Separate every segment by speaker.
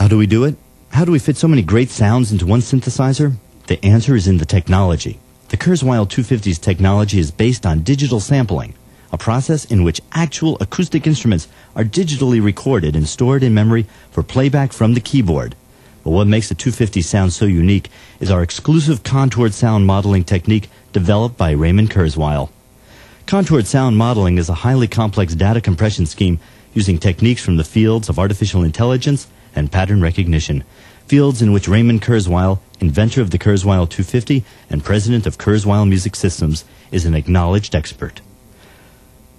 Speaker 1: How do we do it? How do we fit so many great sounds into one synthesizer? The answer is in the technology. The Kurzweil 250's technology is based on digital sampling, a process in which actual acoustic instruments are digitally recorded and stored in memory for playback from the keyboard. But what makes the 250 sound so unique is our exclusive contoured sound modeling technique developed by Raymond Kurzweil. Contoured sound modeling is a highly complex data compression scheme using techniques from the fields of artificial intelligence and pattern recognition, fields in which Raymond Kurzweil, inventor of the Kurzweil 250 and president of Kurzweil Music Systems, is an acknowledged expert.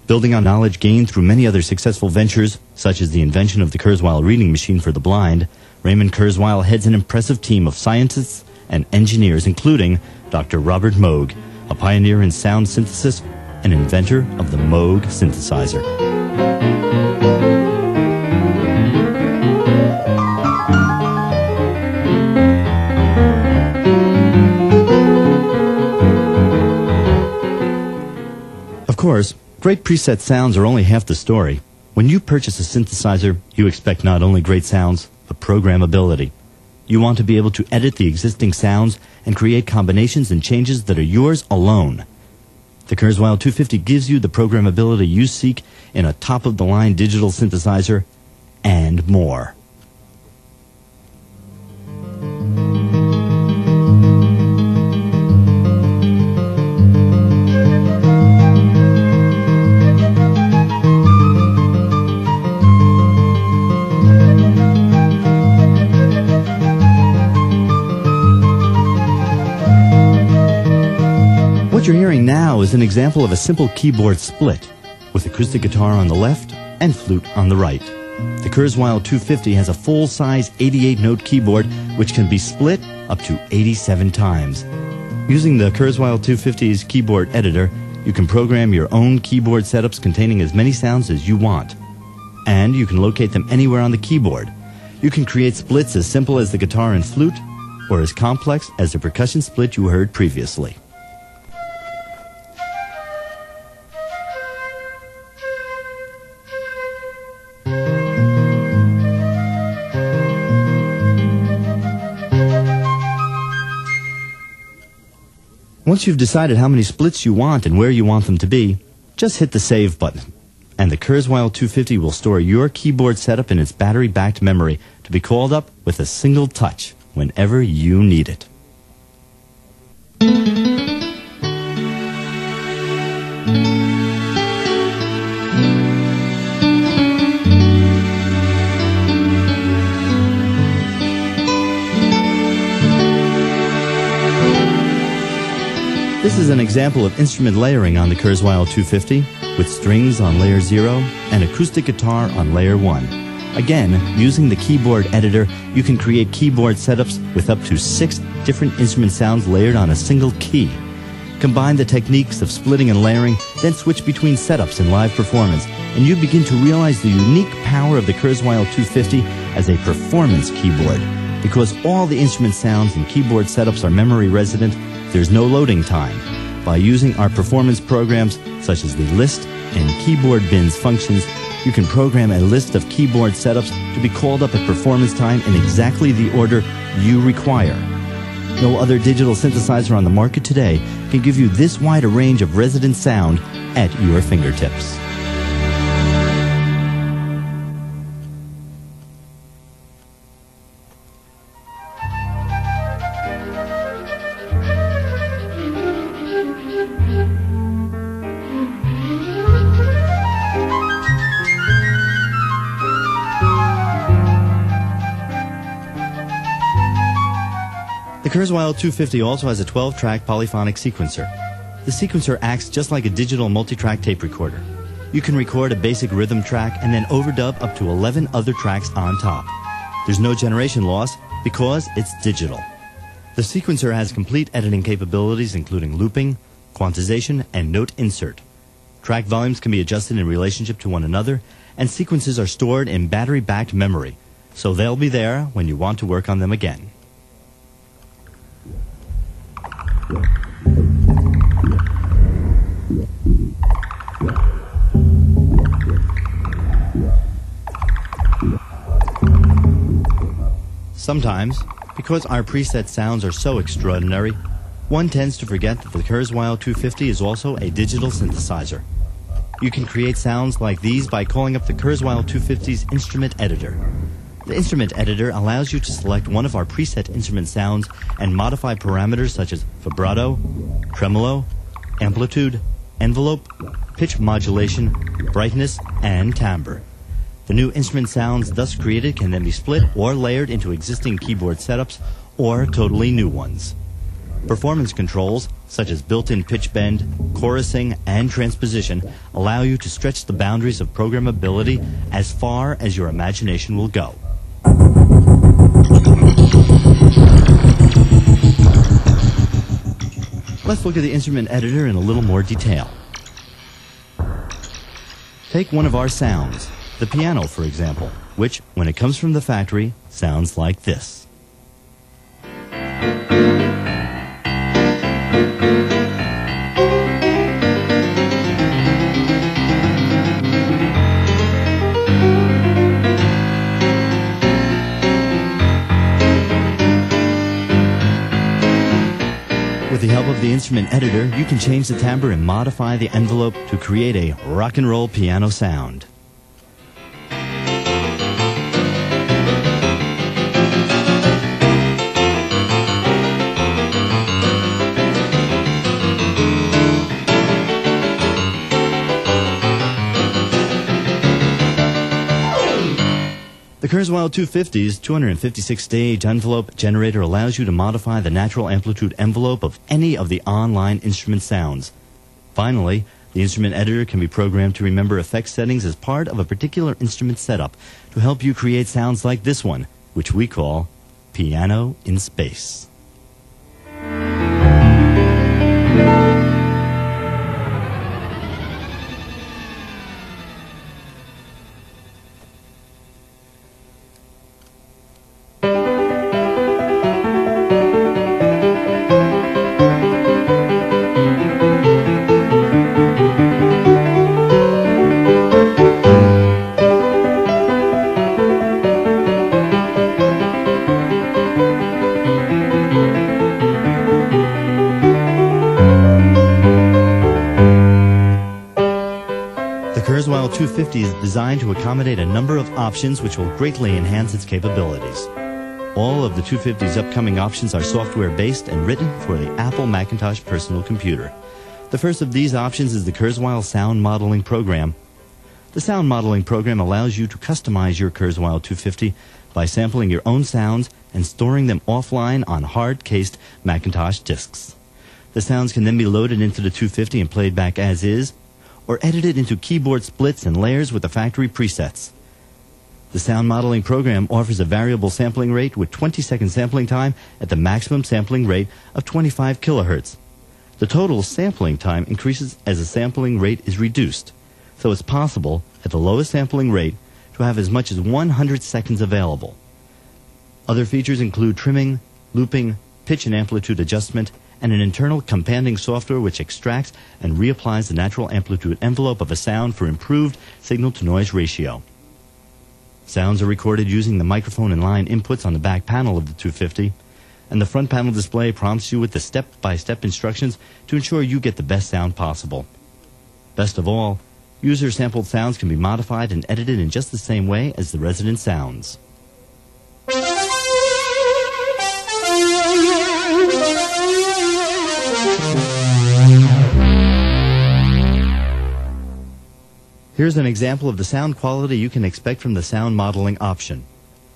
Speaker 1: Building on knowledge gained through many other successful ventures, such as the invention of the Kurzweil reading machine for the blind, Raymond Kurzweil heads an impressive team of scientists and engineers, including Dr. Robert Moog, a pioneer in sound synthesis and inventor of the Moog synthesizer. Of course, great preset sounds are only half the story. When you purchase a synthesizer, you expect not only great sounds, but programmability. You want to be able to edit the existing sounds and create combinations and changes that are yours alone. The Kurzweil 250 gives you the programmability you seek in a top-of-the-line digital synthesizer and more. What you're hearing now is an example of a simple keyboard split, with acoustic guitar on the left and flute on the right. The Kurzweil 250 has a full-size 88-note keyboard which can be split up to 87 times. Using the Kurzweil 250's keyboard editor, you can program your own keyboard setups containing as many sounds as you want. And you can locate them anywhere on the keyboard. You can create splits as simple as the guitar and flute, or as complex as the percussion split you heard previously. Once you've decided how many splits you want and where you want them to be, just hit the Save button. And the Kurzweil 250 will store your keyboard setup in its battery-backed memory to be called up with a single touch whenever you need it. This is an example of instrument layering on the Kurzweil 250, with strings on layer 0 and acoustic guitar on layer 1. Again, using the keyboard editor, you can create keyboard setups with up to 6 different instrument sounds layered on a single key. Combine the techniques of splitting and layering, then switch between setups and live performance, and you begin to realize the unique power of the Kurzweil 250 as a performance keyboard. Because all the instrument sounds and keyboard setups are memory resident, there's no loading time. By using our performance programs, such as the list and keyboard bins functions, you can program a list of keyboard setups to be called up at performance time in exactly the order you require. No other digital synthesizer on the market today can give you this wide a range of resident sound at your fingertips. The Kurzweil 250 also has a 12-track polyphonic sequencer. The sequencer acts just like a digital multi-track tape recorder. You can record a basic rhythm track and then overdub up to 11 other tracks on top. There's no generation loss because it's digital. The sequencer has complete editing capabilities including looping, quantization, and note insert. Track volumes can be adjusted in relationship to one another, and sequences are stored in battery-backed memory, so they'll be there when you want to work on them again. Sometimes, because our preset sounds are so extraordinary, one tends to forget that the Kurzweil 250 is also a digital synthesizer. You can create sounds like these by calling up the Kurzweil 250's instrument editor. The instrument editor allows you to select one of our preset instrument sounds and modify parameters such as vibrato, tremolo, amplitude, envelope, pitch modulation, brightness, and timbre. The new instrument sounds thus created can then be split or layered into existing keyboard setups or totally new ones. Performance controls, such as built-in pitch bend, chorusing, and transposition, allow you to stretch the boundaries of programmability as far as your imagination will go. Let's look at the instrument editor in a little more detail. Take one of our sounds, the piano, for example, which, when it comes from the factory, sounds like this. With the help of the instrument editor, you can change the timbre and modify the envelope to create a rock and roll piano sound. The Kurzweil 250's 256-stage envelope generator allows you to modify the natural amplitude envelope of any of the online instrument sounds. Finally, the instrument editor can be programmed to remember effect settings as part of a particular instrument setup to help you create sounds like this one, which we call Piano in Space. The Kurzweil 250 is designed to accommodate a number of options which will greatly enhance its capabilities. All of the 250's upcoming options are software-based and written for the Apple Macintosh personal computer. The first of these options is the Kurzweil Sound Modeling Program. The Sound Modeling Program allows you to customize your Kurzweil 250 by sampling your own sounds and storing them offline on hard-cased Macintosh disks. The sounds can then be loaded into the 250 and played back as is, or edited into keyboard splits and layers with the factory presets. The Sound Modeling Program offers a variable sampling rate with 20-second sampling time at the maximum sampling rate of 25 kilohertz. The total sampling time increases as the sampling rate is reduced, so it's possible, at the lowest sampling rate, to have as much as 100 seconds available. Other features include trimming, looping, pitch and amplitude adjustment, and an internal companding software which extracts and reapplies the natural amplitude envelope of a sound for improved signal-to-noise ratio. Sounds are recorded using the microphone and line inputs on the back panel of the 250, and the front panel display prompts you with the step-by-step instructions to ensure you get the best sound possible. Best of all, user-sampled sounds can be modified and edited in just the same way as the resident sounds. Here's an example of the sound quality you can expect from the sound modeling option.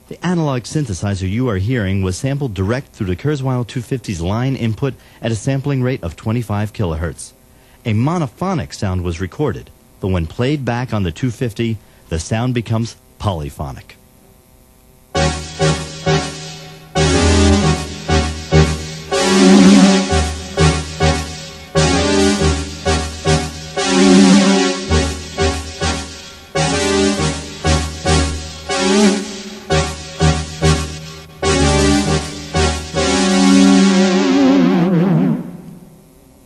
Speaker 1: The analog synthesizer you are hearing was sampled direct through the Kurzweil 250's line input at a sampling rate of 25 kilohertz. A monophonic sound was recorded, but when played back on the 250, the sound becomes polyphonic.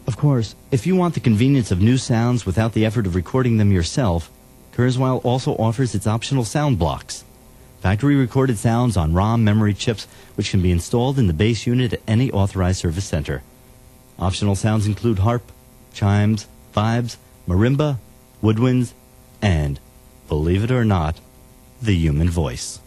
Speaker 1: Of course, if you want the convenience of new sounds without the effort of recording them yourself, Kurzweil also offers its optional sound blocks. Factory-recorded sounds on ROM memory chips, which can be installed in the base unit at any authorized service center. Optional sounds include harp, chimes, vibes, marimba, woodwinds, and, believe it or not, the human voice.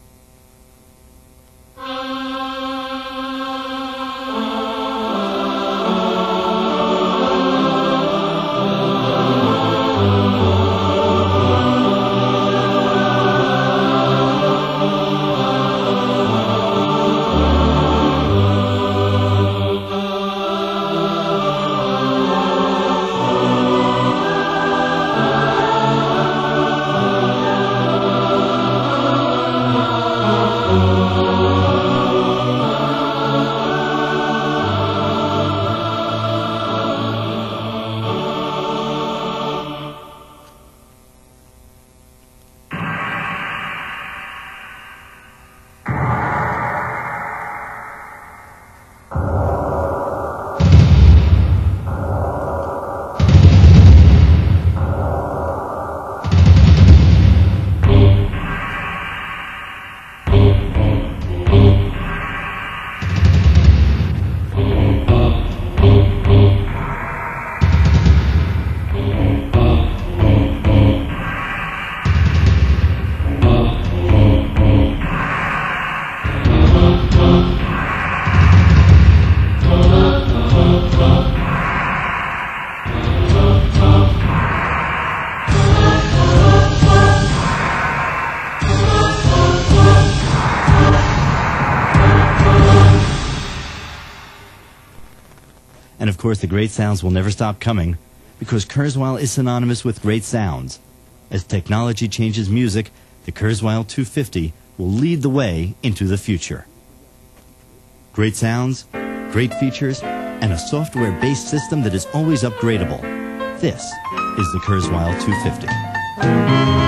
Speaker 1: And of course, the great sounds will never stop coming, because Kurzweil is synonymous with great sounds. As technology changes music, the Kurzweil 250 will lead the way into the future. Great sounds, great features, and a software-based system that is always upgradable. This is the Kurzweil 250.